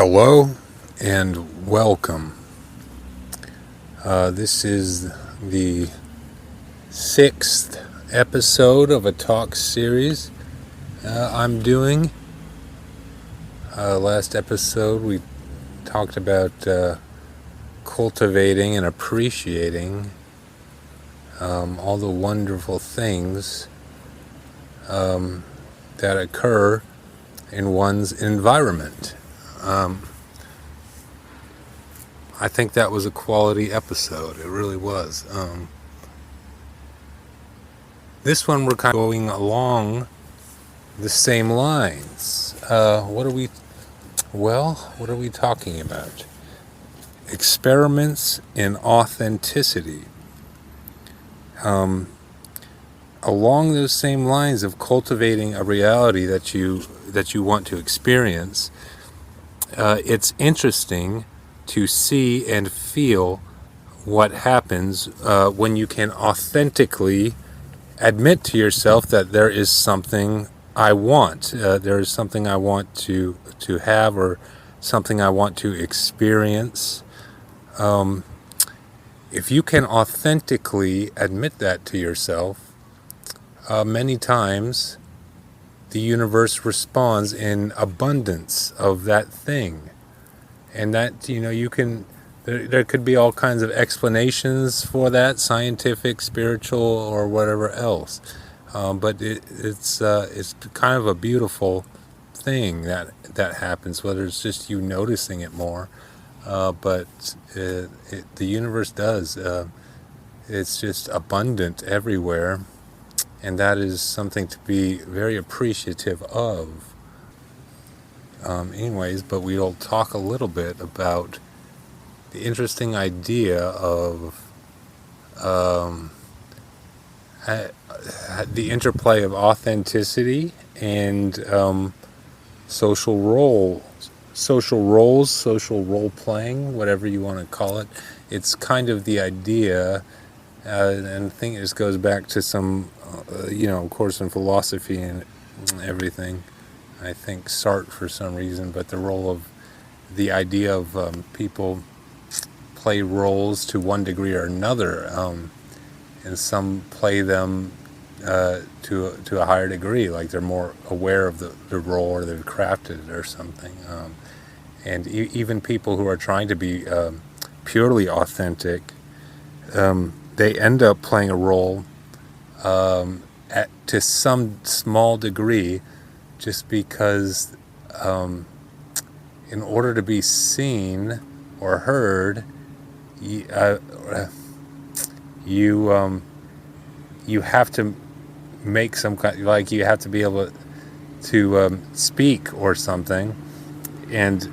Hello and welcome. This is the sixth episode of a talk series I'm doing. Last episode we talked about cultivating and appreciating all the wonderful things that occur in one's environment. I think that was a quality episode. It really was. This one we're kind of going along the same lines. What are we talking about? Experiments in authenticity. Along those same lines of cultivating a reality that you want to experience, it's interesting to see and feel what happens when you can authentically admit to yourself that there is something I want. There is something I want to have, or something I want to experience. If you can authentically admit that to yourself, many times the universe responds in abundance of that thing. And that, you can, there could be all kinds of explanations for that, scientific, spiritual, or whatever else. But it's kind of a beautiful thing that happens, whether it's just you noticing it more. But the universe does. It's just abundant everywhere. And that is something to be very appreciative of. But we'll talk a little bit about the interesting idea of the interplay of authenticity and social role playing, whatever you want to call it. It's kind of the idea, and I think this goes back to some, of course, in philosophy and everything. I think Sartre for some reason, but the role of the idea of people play roles to one degree or another, and some play them to a higher degree, like they're more aware of the role, or they've crafted it or something. And even people who are trying to be purely authentic, they end up playing a role to some small degree, just because in order to be seen or heard, you have to make some kind, like you have to be able to speak or something, and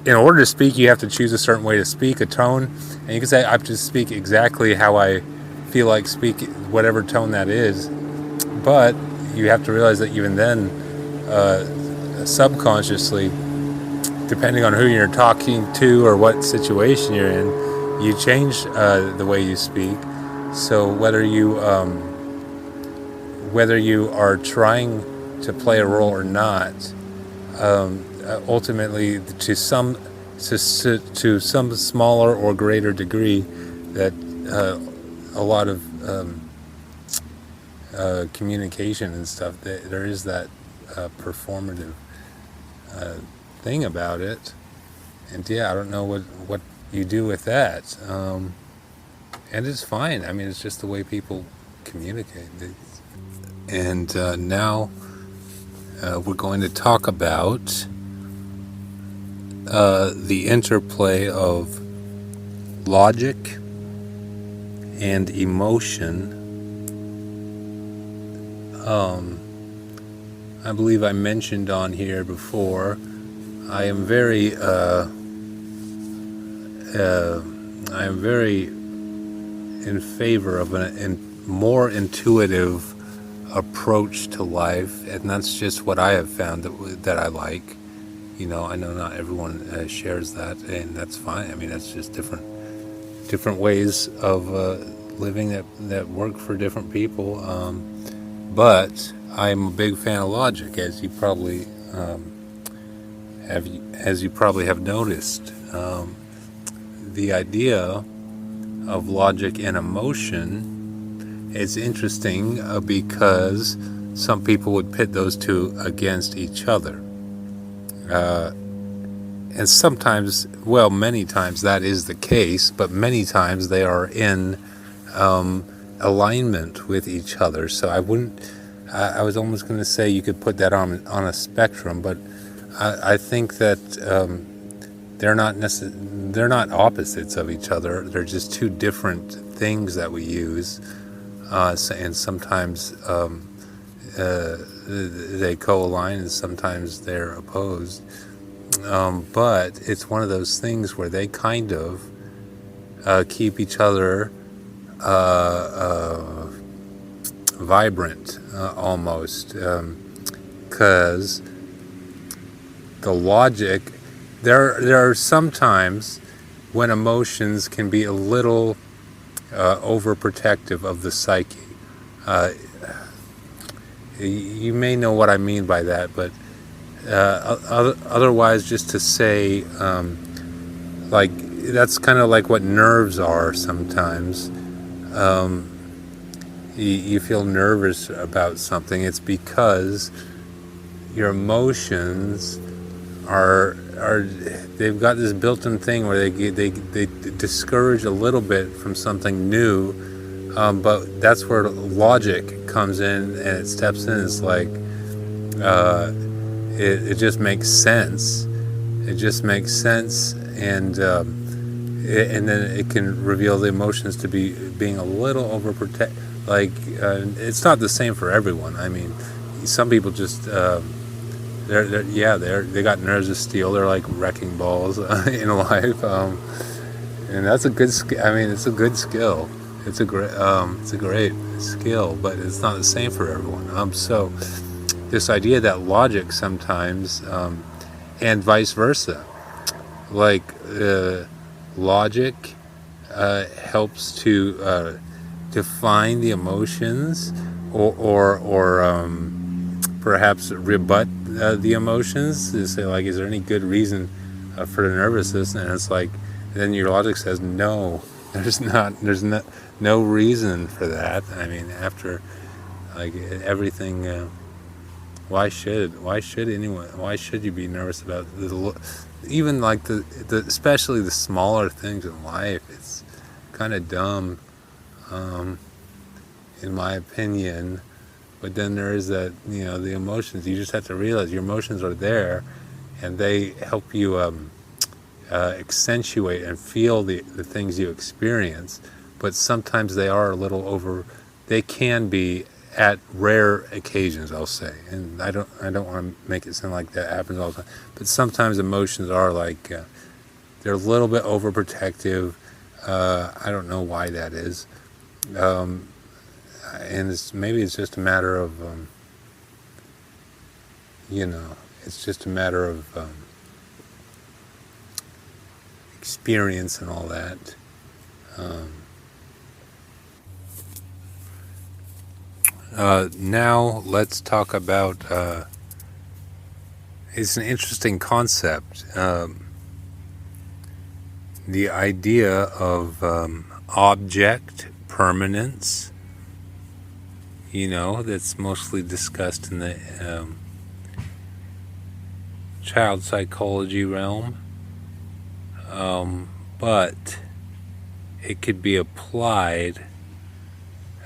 in order to speak you have to choose a certain way to speak, a tone, and you can say I have to speak exactly how I feel like speaking, whatever tone that is, but you have to realize that even then, subconsciously, depending on who you're talking to or what situation you're in, you change the way you speak. So whether you are trying to play a role or not, ultimately to some smaller or greater degree, that a lot of communication and stuff, there is that performative thing about it. And I don't know what you do with that, and it's fine. I mean, it's just the way people communicate. And now we're going to talk about the interplay of logic and emotion. I believe I mentioned on here before, I am very in favor of a more intuitive approach to life, and that's just what I have found that I like. I know not everyone shares that, and that's fine. I mean, that's just different ways of living that work for different people. But I'm a big fan of logic, as you probably as you probably have noticed. The idea of logic and emotion is interesting because some people would pit those two against each other. And sometimes, well, many times that is the case, but many times they are in alignment with each other. So I was almost going to say you could put that on a spectrum, but I think that they're not opposites of each other. They're just two different things that we use, and sometimes they co-align, and sometimes they're opposed. But it's one of those things where they kind of keep each other vibrant, almost, because the logic, there are sometimes when emotions can be a little overprotective of the psyche. You may know what I mean by that, but otherwise, just to say, like, that's kind of like what nerves are sometimes. You feel nervous about something. It's because your emotions they've got this built-in thing where they discourage a little bit from something new, but that's where logic comes in and it steps in. It's like it just makes sense. It just makes sense, and then it can reveal the emotions to be being a little overprotect. Like it's not the same for everyone. I mean, some people just they got nerves of steel. They're like wrecking balls in life, and that's a good skill. I mean, it's a good skill. It's a great skill, but it's not the same for everyone. So this idea that logic sometimes, and vice versa, like logic helps to define the emotions, or perhaps rebut the emotions, to say, like, is there any good reason for the nervousness? And it's like, then your logic says no, there's no reason for that. I mean, after, like, everything, why should you be nervous about even like the especially the smaller things in life? It's kind of dumb, in my opinion. But then there is that, the emotions. You just have to realize your emotions are there, and they help you accentuate and feel the things you experience. But sometimes they are a little over. They can be at rare occasions, I'll say. And I don't want to make it sound like that happens all the time. But sometimes emotions are like they're a little bit overprotective. I don't know why that is. And maybe it's just a matter of, it's just a matter of experience and all that. Now let's talk about, it's an interesting concept, the idea of object permanence. That's mostly discussed in the child psychology realm, but it could be applied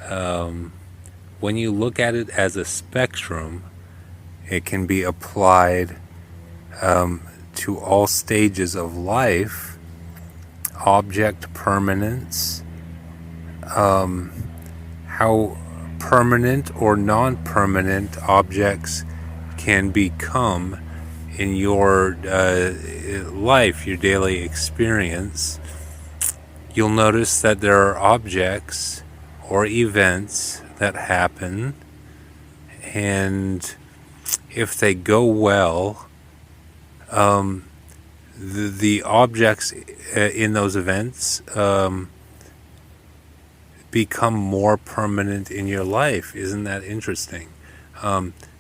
when you look at it as a spectrum. It can be applied to all stages of life. Object permanence, how permanent or non-permanent objects can become in your life, your daily experience. You'll notice that there are objects or events that happen, and if they go well, the objects in those events become more permanent in your life. Isn't that interesting?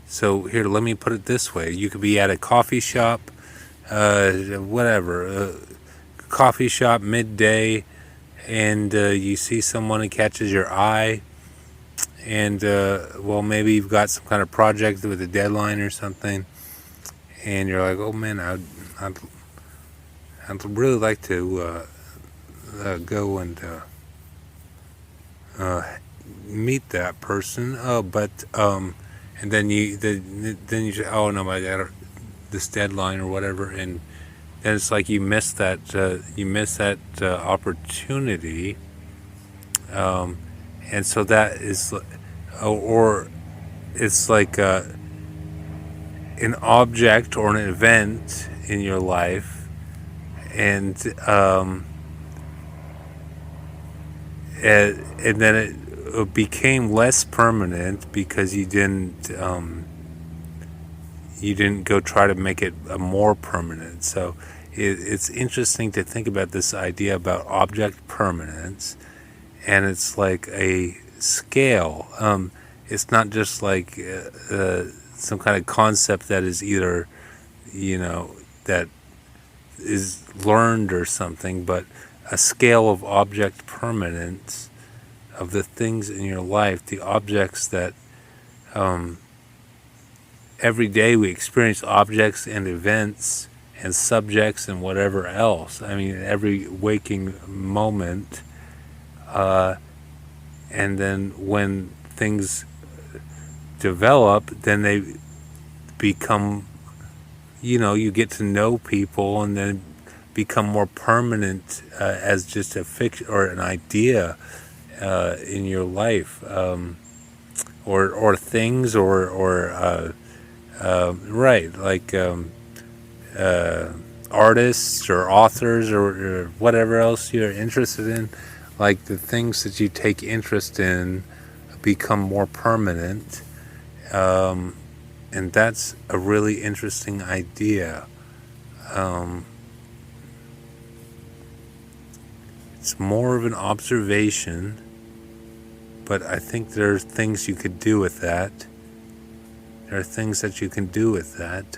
So here, let me put it this way. You could be at a coffee shop whatever, coffee shop midday, and you see someone who catches your eye, and well, maybe you've got some kind of project with a deadline or something, and you're like, oh man, I'd really like to go and uh, meet that person. But and then you say, oh no, I got this deadline or whatever, and then it's like you miss that opportunity, and so that is, or it's like an object or an event in your life, and and then it became less permanent because you didn't go try to make it more permanent. So it's interesting to think about this idea about object permanence, and it's like a scale. It's not just like some kind of concept that is either, that is learned or something, but a scale of object permanence of the things in your life, the objects that every day we experience objects and events and subjects and whatever else. I mean, every waking moment. And then when things develop, then they become, you get to know people and then become more permanent as just a fiction or an idea in your life, or things, or right, like artists or authors, or whatever else you're interested in. Like the things that you take interest in become more permanent, and that's a really interesting idea. It's more of an observation, but I think there are things you could do with that. There are things that you can do with that.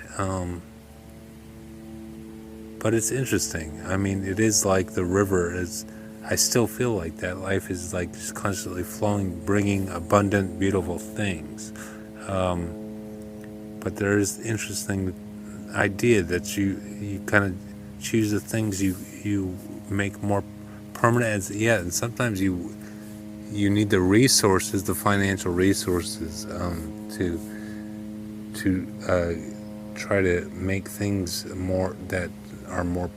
But it's interesting. I mean, it is like the river is. I still feel like that. Life is like just constantly flowing, bringing abundant, beautiful things. But there is interesting idea that you kind of choose the things you make more permanent. And sometimes you need the resources, the financial resources, to try to make things more that are more,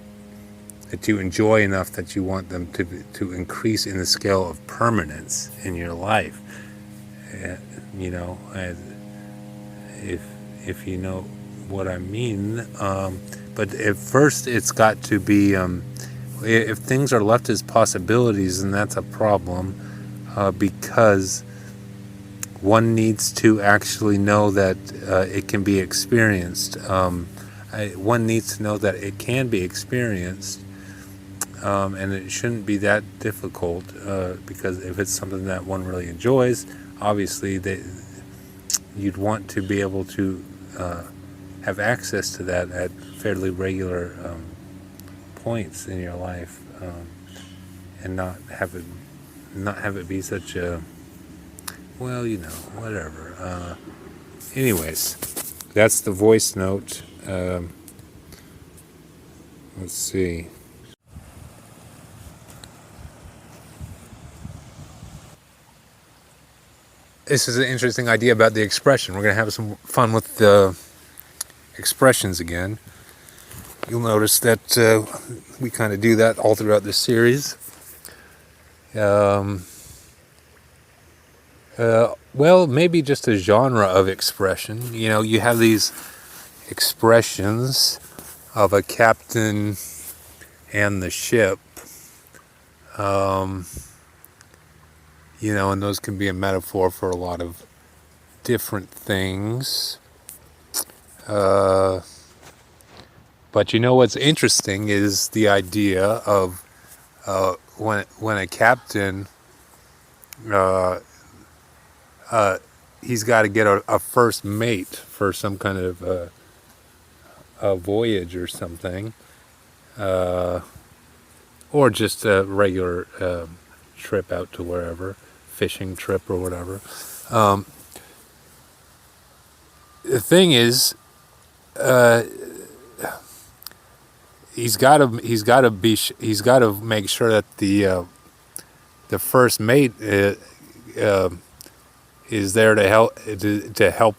that you enjoy enough that you want them to increase in the scale of permanence in your life. If you know what I mean. But at first, it's got to be. If things are left as possibilities, then that's a problem, because one needs to actually know that it can be experienced. One needs to know that it can be experienced, and it shouldn't be that difficult, because if it's something that one really enjoys, obviously you'd want to be able to have access to that at fairly regular points in your life, and not have it be such a, well, whatever. Anyways, that's the voice note. Let's see. This is an interesting idea about the expression. We're going to have some fun with the expressions again. You'll notice that we kind of do that all throughout this series. Well, maybe just a genre of expression. You have these expressions of a captain and the ship, and those can be a metaphor for a lot of different things. But what's interesting is the idea of when a captain, he's got to get a first mate for some kind of a voyage or something, uh, or just a regular trip out to wherever, fishing trip or whatever. Um, the thing is, uh, he's got to make sure that the first mate uh, is there to help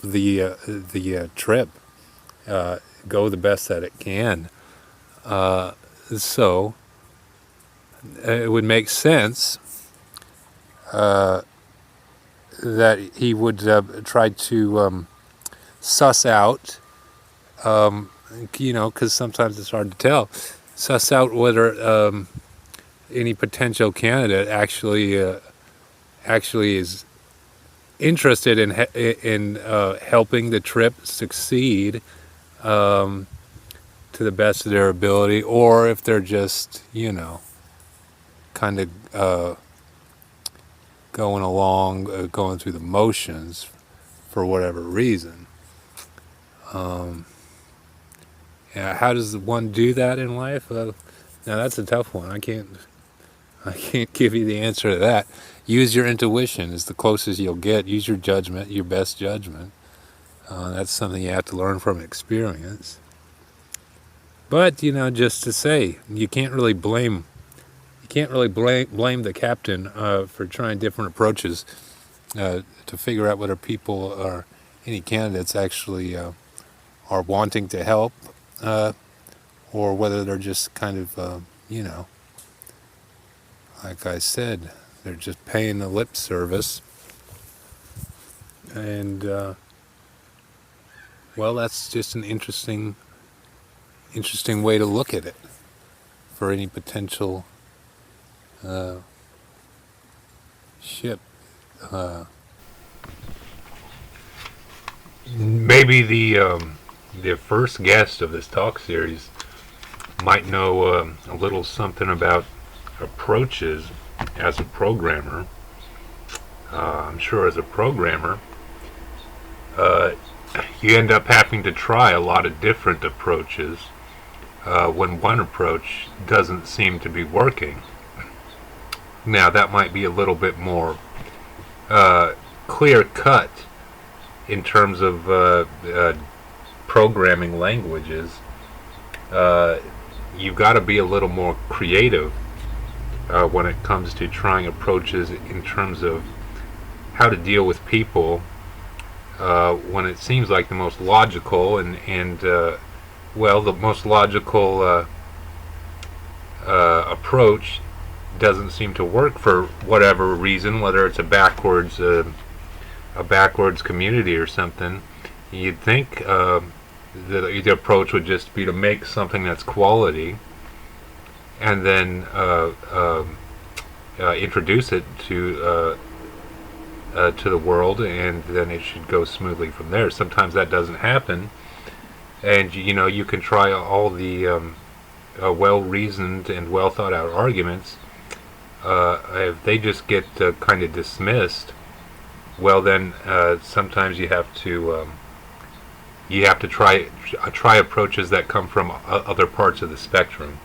the trip go the best that it can. So it would make sense uh, that he would try to suss out, because sometimes it's hard to tell, suss out whether any potential candidate actually is interested in helping the trip succeed to the best of their ability, or if they're just kind of going along, going through the motions for whatever reason. Yeah, how does one do that in life? Now that's a tough one. I can't give you the answer to that. Use your intuition is the closest you'll get. Use your judgment, your best judgment. That's something you have to learn from experience. But just to say, you can't really blame the captain for trying different approaches to figure out whether people or any candidates actually are wanting to help, or whether they're just kind of like I said, they're just paying the lip service. And well, that's just an interesting way to look at it for any potential ship. Maybe the first guest of this talk series might know a little something about approaches as a programmer. I'm sure as a programmer, you end up having to try a lot of different approaches when one approach doesn't seem to be working. Now that might be a little bit more clear cut in terms of programming languages. You've got to be a little more creative when it comes to trying approaches in terms of how to deal with people when it seems like the most logical and the most logical approach doesn't seem to work for whatever reason, whether it's a backwards community or something. You'd think the approach would just be to make something that's quality and then introduce it to the world, and then it should go smoothly from there. Sometimes that doesn't happen, and you can try all the well-reasoned and well-thought-out arguments. If they just get kind of dismissed, well then sometimes you have to try approaches that come from other parts of the spectrum.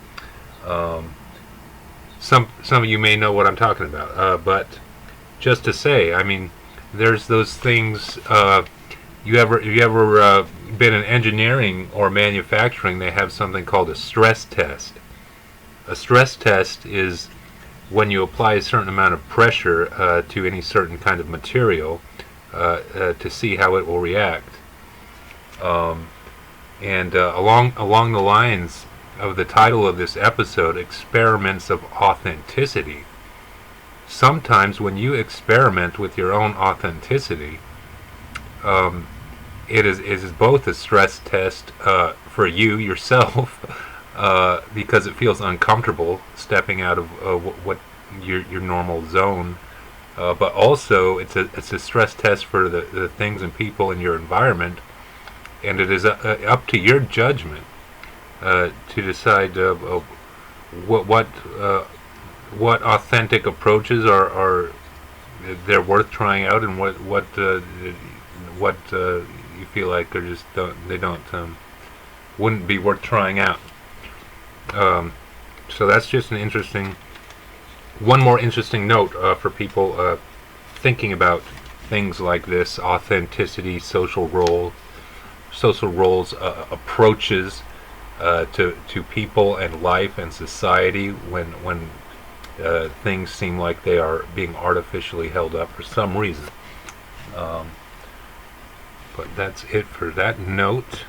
Some of you may know what I'm talking about, but just to say, I mean, there's those things. You ever been in engineering or manufacturing? They have something called a stress test. A stress test is when you apply a certain amount of pressure to any certain kind of material to see how it will react. And along the lines of the title of this episode, Experiments of Authenticity, sometimes when you experiment with your own authenticity, it is both a stress test for you yourself because it feels uncomfortable stepping out of what your normal zone, but also it's a stress test for the things and people in your environment, and it is up to your judgment to decide what authentic approaches are they're worth trying out, and what you feel like are just don't wouldn't be worth trying out. So that's just one more interesting note for people thinking about things like this: authenticity, social roles, approaches to people and life and society when things seem like they are being artificially held up for some reason. But that's it for that note.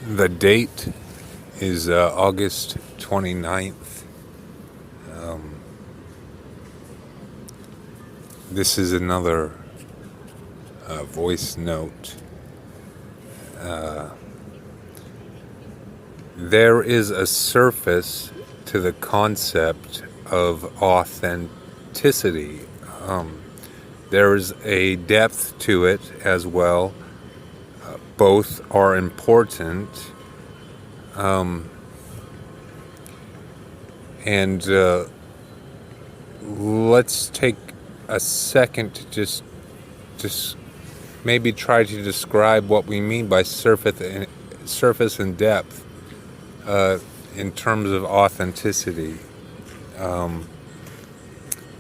The date is August 29th. This is another voice note. There is a surface to the concept of authenticity. There is a depth to it as well. Both are important. And let's take a second to just maybe try to describe what we mean by surface and depth in terms of authenticity.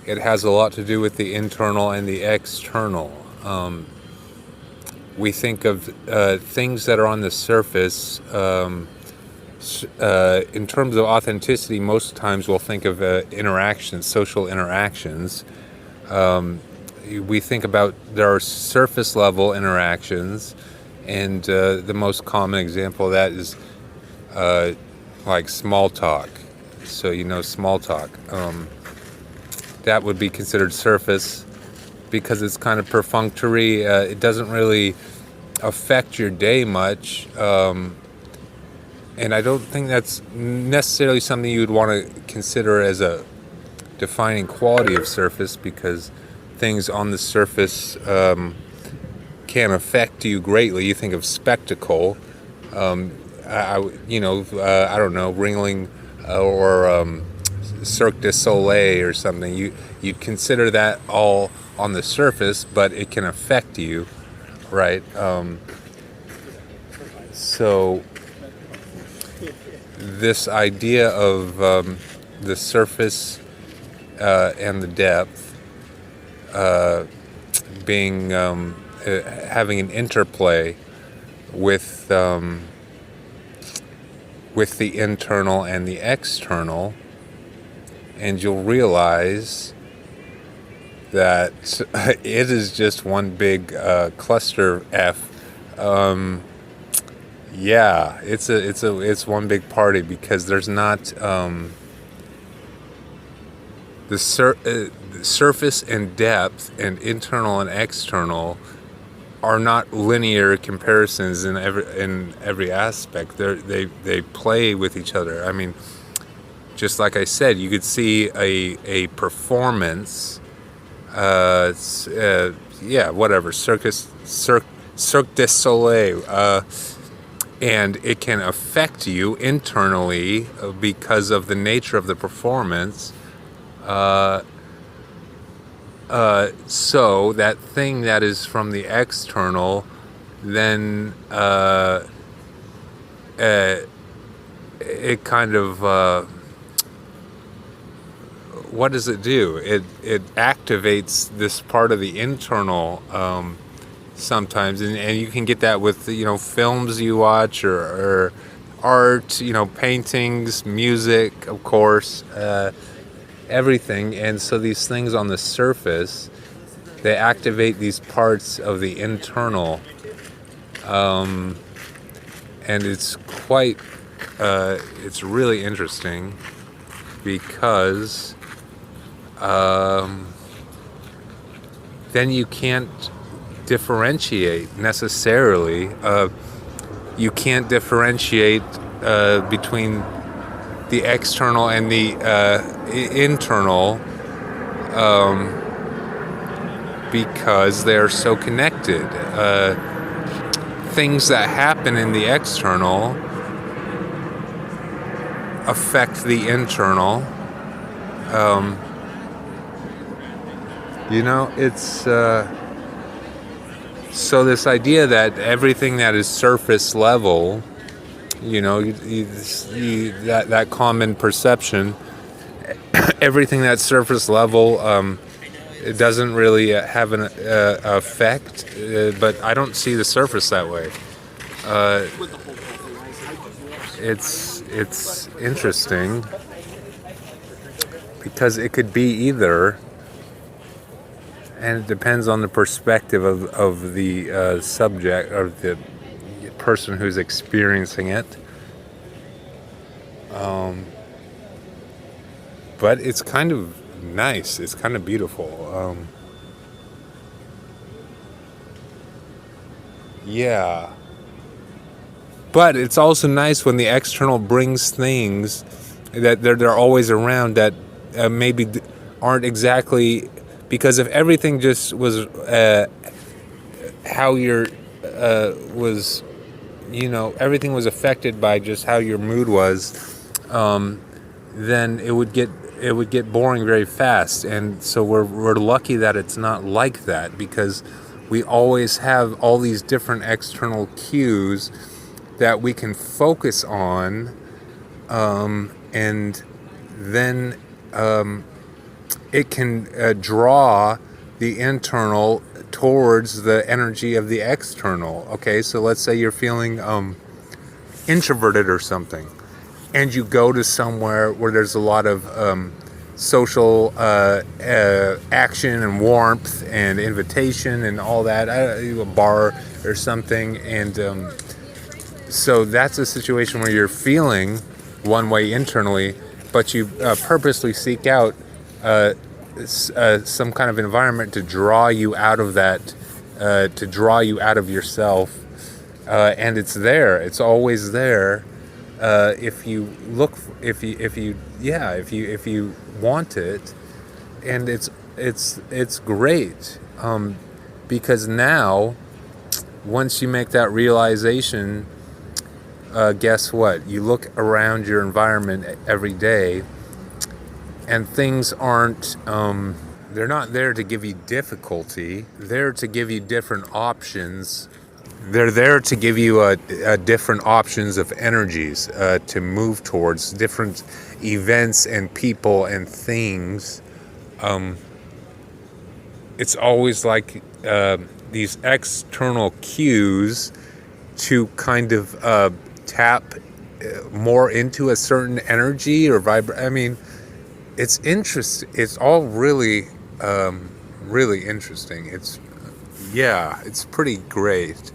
It has a lot to do with the internal and the external. We think of things that are on the surface. In terms of authenticity, most times we'll think of interactions, social interactions. We think about there are surface level interactions, and the most common example of that is like small talk. So small talk. That would be considered surface because it's kind of perfunctory. It doesn't really affect your day much. And I don't think that's necessarily something you would want to consider as a defining quality of surface, because things on the surface can affect you greatly. You think of spectacle, I don't know, Ringling or Cirque du Soleil or something. You'd consider that all on the surface, but it can affect you, right? So this idea of the surface and the depth being having an interplay with the internal and the external, and you'll realize that it is just one big cluster F. Yeah, it's one big party, because there's not the surface and depth and internal and external are not linear comparisons in every aspect. They play with each other. I mean, just like I said, you could see a performance. Whatever, Cirque du Soleil. And it can affect you internally because of the nature of the performance. So that thing that is from the external, then it kind of what does it do? It activates this part of the internal. Sometimes, and you can get that with films you watch or art, paintings, music, of course, everything. And so these things on the surface, they activate these parts of the internal, and it's it's really interesting because then you can't differentiate necessarily. You can't differentiate between the external and the internal because they're so connected. Things that happen in the external affect the internal. It's So this idea that everything that is surface level, that common perception, everything that's surface level, it doesn't really have an effect. But I don't see the surface that way. It's interesting because it could be either, and it depends on the perspective of the subject or the person who's experiencing it. But it's kind of nice. It's kind of beautiful. Yeah. But it's also nice when the external brings things that they're always around that maybe aren't exactly, because if everything just was how your was, everything was affected by just how your mood was, then it would get boring very fast. And so we're lucky that it's not like that, because we always have all these different external cues that we can focus on, and then it can draw the internal towards the energy of the external. Okay, so let's say you're feeling introverted or something, and you go to somewhere where there's a lot of social action and warmth and invitation and all that, a bar or something, and so that's a situation where you're feeling one way internally, but you purposely seek out some kind of environment to draw you out of that, to draw you out of yourself, and it's there. It's always there. If you look, if you want it, and it's great, because now, once you make that realization, guess what? You look around your environment every day, and things aren't, they're not there to give you difficulty. They're to give you different options. They're there to give you different options of energies to move towards, different events and people and things. It's always like these external cues to kind of tap more into a certain energy or vibrate. I mean, it's interesting. It's all really, really interesting. It's pretty great.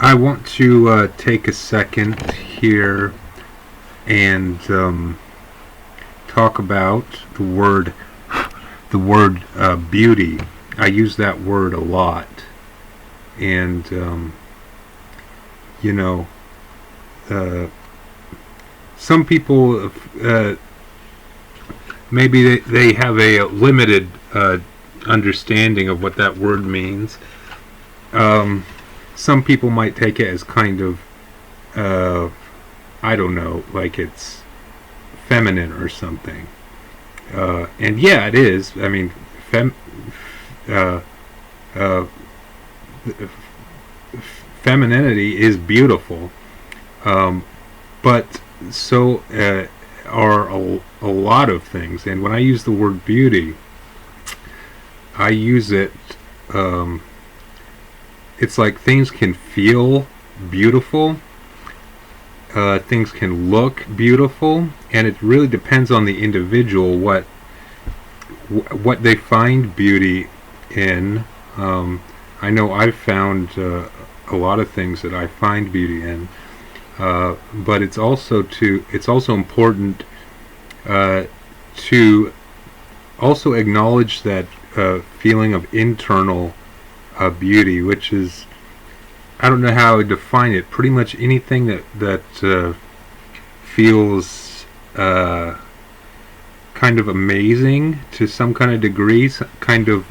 I want to take a second here and talk about the word beauty. I use that word a lot, and some people maybe they have a limited understanding of what that word means. Some people might take it as kind of, I don't know, like it's feminine or something. And yeah, it is. I mean, femininity is beautiful, but so are a lot of things. And when I use the word beauty, I use it. It's like things can feel beautiful, things can look beautiful, and it really depends on the individual what they find beauty in. I know I've found a lot of things that I find beauty in, but it's also important to also acknowledge that feeling of internal beauty, which is, I don't know how I would define it. Pretty much anything that feels kind of amazing to some kind of degree, kind of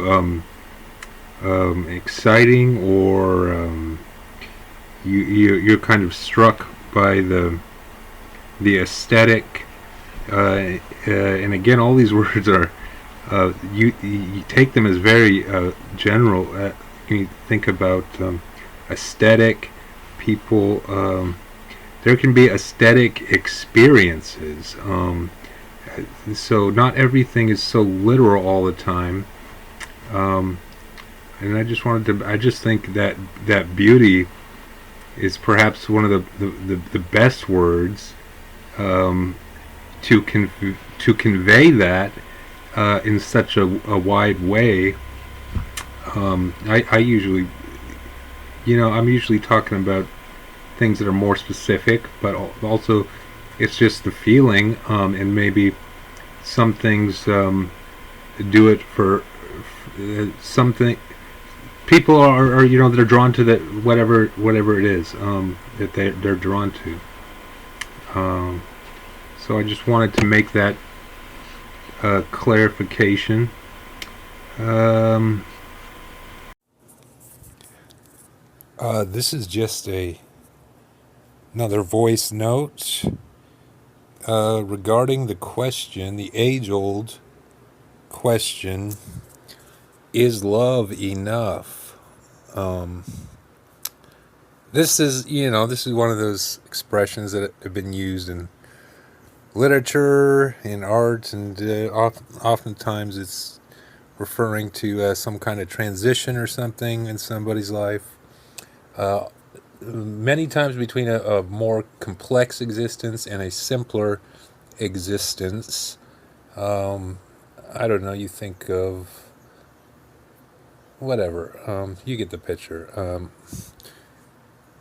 exciting, or you're kind of struck by the aesthetic And again, all these words are you take them as very general. You think about aesthetic people. There can be aesthetic experiences. So not everything is so literal all the time. Um, and I just think that beauty is perhaps one of the best words um, to convey that in such a wide way. I usually, I'm usually talking about things that are more specific, but also it's just the feeling, and maybe some things do it for something. People are they're drawn to that whatever it is that they're drawn to. So I just wanted to make that clarification. This is just another voice note regarding the question, the age-old question: is love enough? This is one of those expressions that have been used in literature, in art, and oftentimes it's referring to some kind of transition or something in somebody's life. Many times between a more complex existence and a simpler existence. I don't know, you think of whatever. You get the picture.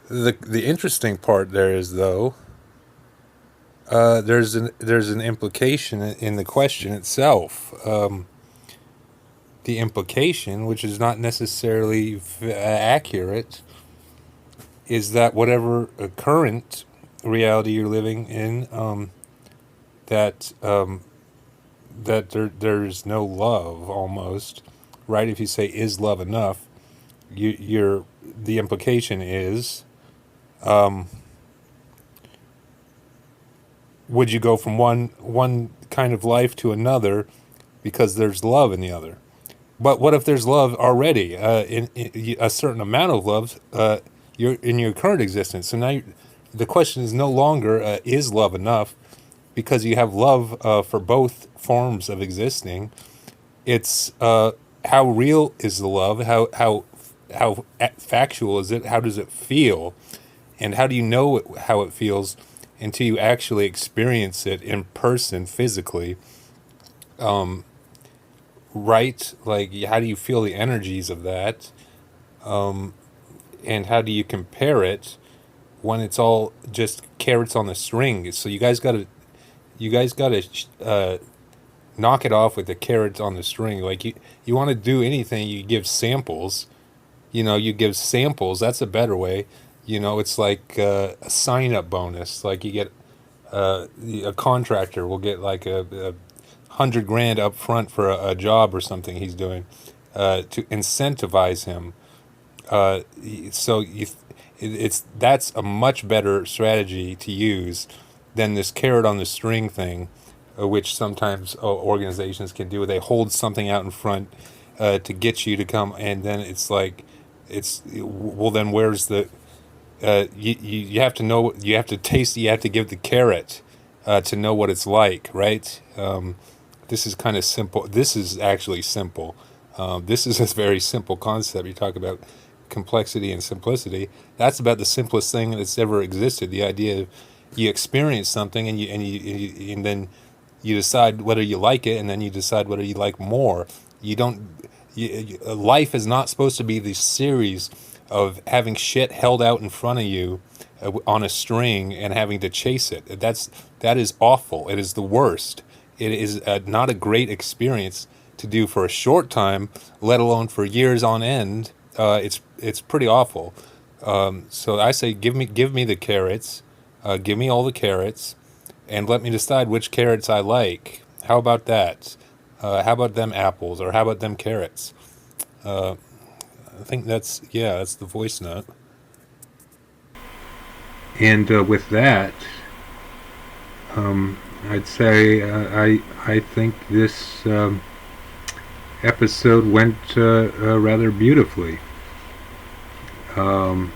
The interesting part there is, though, there's an implication in the question itself. The implication, which is not necessarily accurate, is that whatever current reality you're living in, that there's no love almost, right? If you say is love enough, the implication is, would you go from one kind of life to another because there's love in the other? But what if there's love already, in a certain amount of love, you're in your current existence? So now the question is no longer is love enough, because you have love for both forms of existing. It's how real is the love? How factual is it? How does it feel? And how do you know how it feels until you actually experience it in person, physically? Right? Like, how do you feel the energies of that? And how do you compare it when it's all just carrots on the string? So you guys gotta knock it off with the carrots on the string. Like, you want to do anything, you give samples. You give samples. That's a better way. It's like a sign-up bonus. Like, you get a contractor will get like a 100 grand up front for a job or something he's doing, to incentivize him. So that's a much better strategy to use than this carrot on the string thing, which sometimes organizations can do. They hold something out in front to get you to come, and then it's like, well, then where's the you have to know, you have to taste, you have to give the carrot to know what it's like, right? This is kind of simple. This is actually simple. This is a very simple concept. You talk about complexity and simplicity. That's about the simplest thing that's ever existed. The idea of, you experience something, and then you decide whether you like it, and then you decide whether you like more. You don't. Life is not supposed to be this series of having shit held out in front of you on a string and having to chase it. That is awful. It is the worst. It is not a great experience to do for a short time, let alone for years on end. It's pretty awful. So I say, give me the carrots, give me all the carrots, and let me decide which carrots I like. How about that? How about them apples, or how about them carrots? I think that's the voice note. And with that, I'd say I think this episode went rather beautifully. Um,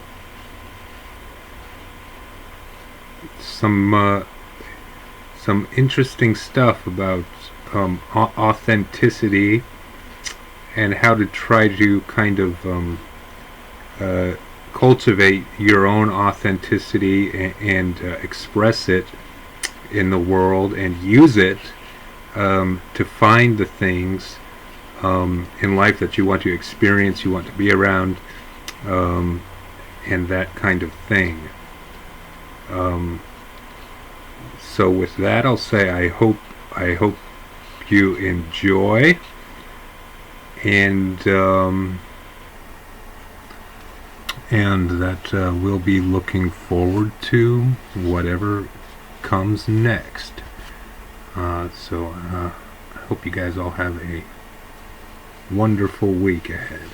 some some interesting stuff about authenticity and how to try to kind of uh, cultivate your own authenticity and express it in the world and use it to find the things in life that you want to experience, you want to be around, um, and that kind of thing. Um, so with that, I'll say I hope you enjoy, and and that we'll be looking forward to whatever comes next. So I hope you guys all have a wonderful week ahead.